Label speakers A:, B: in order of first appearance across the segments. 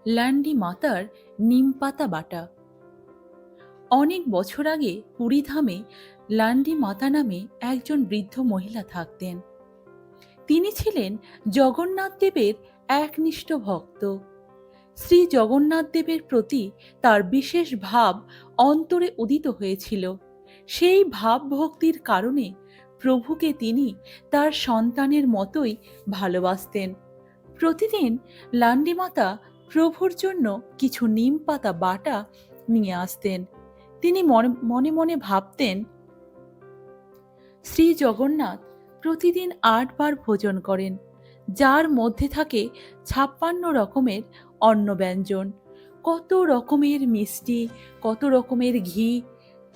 A: লান্ডি মাতার নিমপাতা বাটা। অনেক বছর আগে পুরীধামে লান্ডি মাতা নামে একজন বৃদ্ধ মহিলা থাকতেন। তিনি ছিলেন জগন্নাথ দেবের একনিষ্ঠ ভক্ত। শ্রী জগন্নাথ দেবের প্রতি তার বিশেষ ভাব অন্তরে উদিত হয়েছিল। সেই ভাব ভক্তির কারণে প্রভুকে তিনি তার সন্তানের মতোই ভালোবাসতেন। প্রতিদিন লান্ডি মাতা প্রভুর জন্য কিছু নিম পাতা বাটা নিয়ে আসতেন। তিনি মনে মনে মনে ভাবতেন, শ্রী জগন্নাথ প্রতিদিন ৮ বার ভোজন করেন, যার মধ্যে থাকে ৫৬ রকমের অন্ন ব্যঞ্জন, কত রকমের মিষ্টি, কত রকমের ঘি।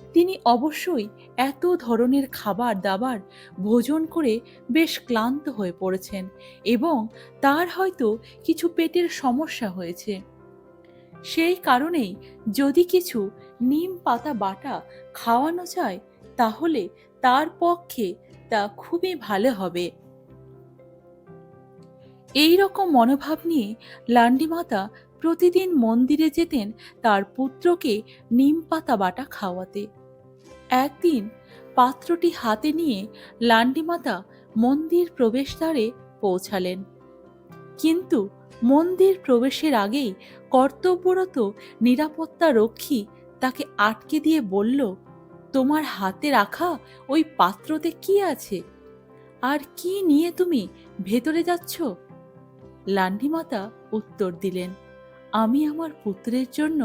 A: তিনি অবশ্যই এত ধরনের খাবার দাবার ভোজন করে বেশ ক্লান্ত হয়ে পড়েছেন এবং তার হয়তো কিছু পেটের সমস্যা হয়েছে। সেই কারণেই যদি কিছু নিম পাতা বাটা খাওয়ানো যায়, তাহলে তার পক্ষে তা খুবই ভালো হবে। এই রকম মনোভাব নিয়ে লান্ডি মাতা প্রতিদিন মন্দিরে যেতেন তার পুত্রকে নিম পাতা বাটা খাওয়াতে। একদিন পাত্রটি হাতে নিয়ে লান্ডি মাতা মন্দির প্রবেশদ্বারে পৌঁছালেন। কিন্তু মন্দির প্রবেশের আগেই কর্তব্যরত নিরাপত্তা রক্ষী তাকে আটকে দিয়ে বলল, তোমার হাতে রাখা ওই পাত্রতে কি আছে, আর কি নিয়ে তুমি ভেতরে যাচ্ছ? লান্ডি মাতা উত্তর দিলেন, আমি আমার পুত্রের জন্য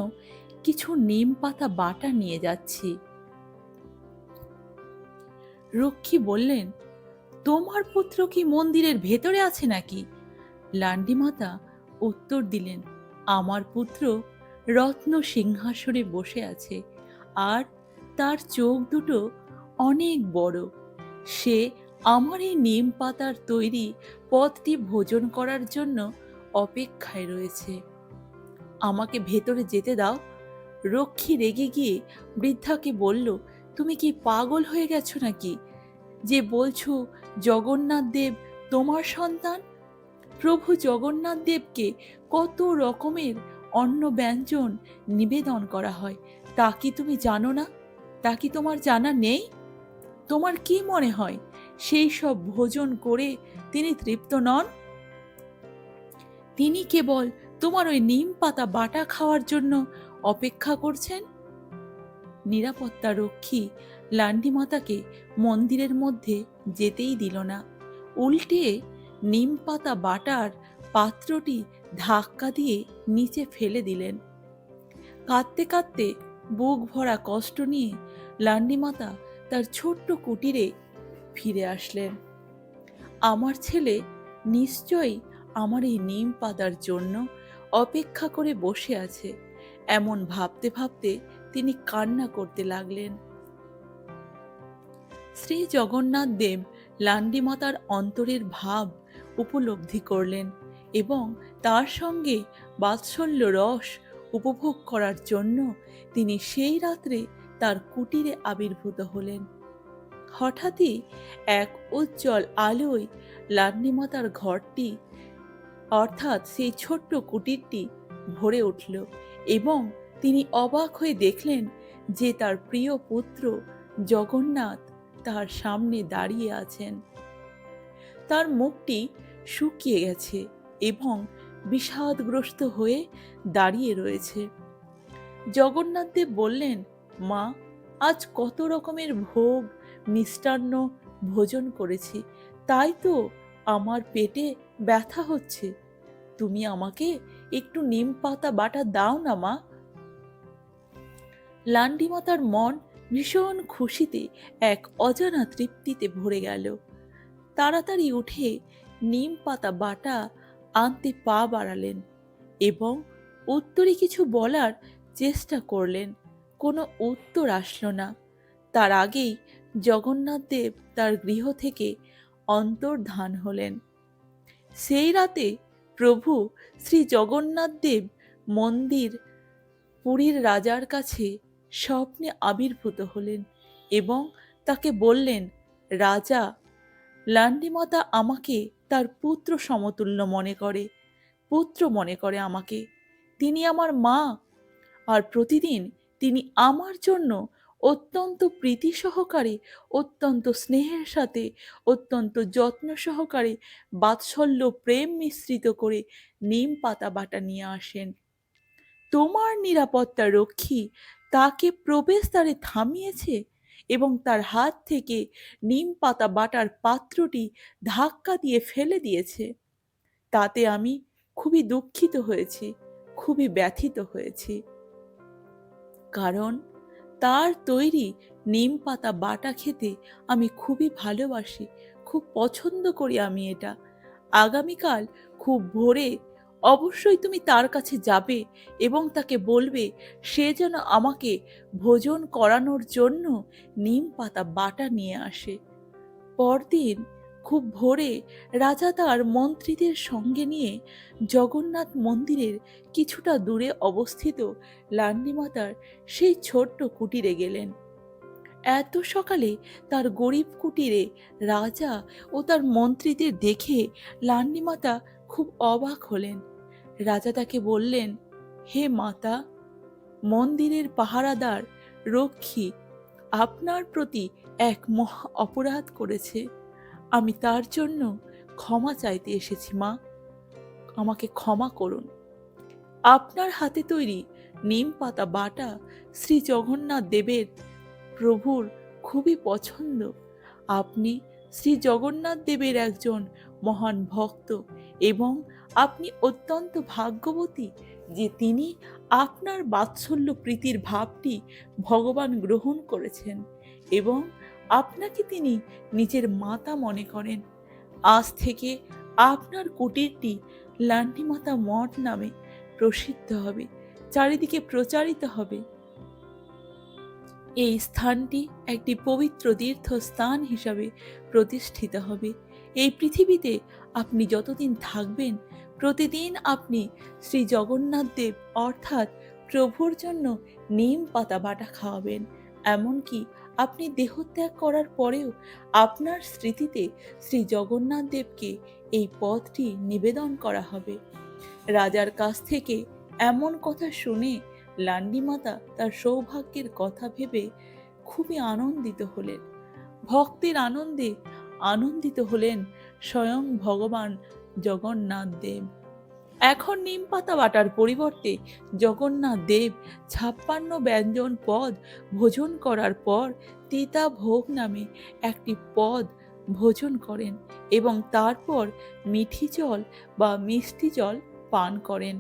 A: কিছু নিম পাতা বাটা নিয়ে যাচ্ছি। রক্ষী বললেন, তোমার পুত্র কি মন্দিরের ভেতরে আছে নাকি? লান্ডি মাতা উত্তর দিলেন, আমার পুত্র রত্ন সিংহাসনে বসে আছে, আর তার চোখ দুটো অনেক বড়। সে আমার এই নিম পাতার তৈরি পদটি ভোজন করার জন্য অপেক্ষায় রয়েছে। আমাকে ভেতরে যেতে দাও। রক্ষী রেগে গিয়ে বৃদ্ধাকে বলল, তুমি কি পাগল হয়ে গেছো নাকি, যে বলছো জগন্নাথ দেব তোমার সন্তান? প্রভু জগন্নাথ দেবকে কত রকমের অন্ন ব্যঞ্জন নিবেদন করা হয়, তা কি তুমি জানো না? তা কি তোমার জানা নেই? তোমার কি মনে হয় সেই সব ভোজন করে তিনি তৃপ্ত নন? তিনি কেবল তোমার ওই নিম পাতা বাটা খাওয়ার জন্য অপেক্ষা করছেন? নিরাপত্তা রক্ষী লান্ডি মাতাকে মন্দিরের মধ্যে যেতেই দিল না। উল্টে নিম পাতা বাটার পাত্রটি ধাক্কা দিয়ে নিচে ফেলে দিলেন। কাঁদতে কাঁদতে বুক ভরা কষ্ট নিয়ে লান্ডি মাতা তার ছোট্ট কুটিরে ফিরে আসলেন। আমার ছেলে নিশ্চয়ই আমার এই নিম পাতার জন্য অপেক্ষা করে বসে আছে, এমন ভাবতে ভাবতে তিনি কান্না করতে লাগলেন। শ্রী জগন্নাথ দেব লান্ডি মাতার অন্তরের ভাব উপলব্ধি করলেন এবং তার সঙ্গে বাৎসল্য রস উপভোগ করার জন্য তিনি সেই রাত্রে তার কুটিরে আবির্ভূত হলেন। হঠাৎই এক উজ্জ্বল আলোয় লান্ডি মাতার ঘরটি, অর্থাৎ সেই ছোট্ট কুটিরটি ভরে উঠল এবং তিনি অবাক হয়ে দেখলেন যে তার প্রিয় পুত্র জগন্নাথ তার সামনে দাঁড়িয়ে আছেন। তার মুখটি শুকিয়ে গেছে এবং বিষাদগ্রস্ত হয়ে দাঁড়িয়ে রয়েছে। জগন্নাথ দেব বললেন, মা, আজ কত রকমের ভোগ মিষ্টান্ন ভোজন করেছি, তাই তো আমার পেটে ব্যথা হচ্ছে। তুমি আমাকে একটু নিম পাতা বাটা দাও না, মা। লান্ডি মাতার মন ভীষণ খুশিতে এক অজানা তৃপ্তিতে ভরে গেল। তাড়াতাড়ি উঠে নিম পাতা বাটা আনতে পা বাড়ালেন এবং উত্তরে কিছু বলার চেষ্টা করলেন। কোনো উত্তর আসলো না। তার আগেই জগন্নাথ দেব তার গৃহ থেকে অন্তর্ধান হলেন। সেই রাতে প্রভু শ্রী জগন্নাথ দেব মন্দির পুরীর রাজার কাছে স্বপ্নে আবির্ভূত হলেন এবং তাকে বললেন, রাজা, লান্ডি মাতা আমাকে তার পুত্র সমতুল্য মনে করে, পুত্র মনে করে আমাকে। তিনি আমার মা, আর প্রতিদিন তিনি আমার জন্য অত্যন্ত প্রীতি সহকারে, অত্যন্ত স্নেহের সাথে, অত্যন্ত যত্ন সহকারে বাৎসল্য প্রেম মিশ্রিত করে নিম পাতা বাটা নিয়ে আসেন। তোমার নিরাপত্তা রক্ষী তাকে প্রবেশদ্বারে থামিয়েছে এবং তার হাত থেকে নিম পাতা বাটার পাত্রটি ধাক্কা দিয়ে ফেলে দিয়েছে। তাতে আমি খুবই দুঃখিত হয়েছি, খুবই ব্যথিত হয়েছি। কারণ তার তৈরি নিম পাতা বাটা খেতে আমি খুবই ভালোবাসি, খুব পছন্দ করি আমি এটা। আগামীকাল খুব ভোরে অবশ্যই তুমি তার কাছে যাবে এবং তাকে বলবে সে যেন আমাকে ভোজন করানোর জন্য নিম পাতা বাটা নিয়ে আসে। পরদিন খুব ভোরে রাজা তার মন্ত্রীদের সঙ্গে নিয়ে জগন্নাথ মন্দিরের কিছুটা দূরে অবস্থিত লান্ডিমাতার সেই ছোট্ট কুটিরে গেলেন। এত সকালে তার গরিব কুটিরে রাজা ও তার মন্ত্রীদের দেখে লান্ডিমাতা খুব অবাক হলেন। রাজা তাকে বললেন, হে মাতা, মন্দিরের পাহারাদার রক্ষী আপনার প্রতি এক মহা অপরাধ করেছে। আমি তার জন্য ক্ষমা চাইতে এসেছি মা, আমাকে ক্ষমা করুন। আপনার হাতে তৈরি নিম পাতা বাটা শ্রী জগন্নাথ দেবের প্রভুর খুবই পছন্দ। আপনি শ্রী জগন্নাথ দেবের একজন মহান ভক্ত এবং আপনি অত্যন্ত ভাগ্যবতী যে তিনি আপনার বাৎসল্য প্রীতির ভাবটি ভগবান গ্রহণ করেছেন এবং আপনাকে তিনি নিজের মাতা মনে করেন। আজ থেকে আপনার কুটিরটি লান্ডিমাতা মঠ নামে প্রসিদ্ধ হবে, চারিদিকে প্রচারিত হবে। এই স্থানটি একটি পবিত্র তীর্থস্থান হিসাবে প্রতিষ্ঠিত হবে। এই পৃথিবীতে আপনি যতদিন থাকবেন প্রতিদিন আপনি শ্রী জগন্নাথ দেব অর্থাৎ প্রভুর জন্য নিম পাতা বাটা খাওয়াবেন। এমনকি আপনি দেহত্যাগ করার পরেও আপনার স্মৃতিতে শ্রী জগন্নাথ দেবকে এই পদটি নিবেদন করা হবে। রাজার কাছ থেকে এমন কথা শুনে লান্ডিমাতা তার সৌভাগ্যের কথা ভেবে খুবই আনন্দিত হলেন। ভক্তের আনন্দে আনন্দিত হলেন স্বয়ং ভগবান জগন্নাথ দেব। এখন নিম পাতা বাটার পরিবর্তে জগন্নাথ দেব 56 ব্যঞ্জন পদ ভোজন করার পর তিতা ভোগ নামে একটি পদ ভোজন করেন এবং তারপর মিঠি জল বা মিষ্টি জল পান করেন।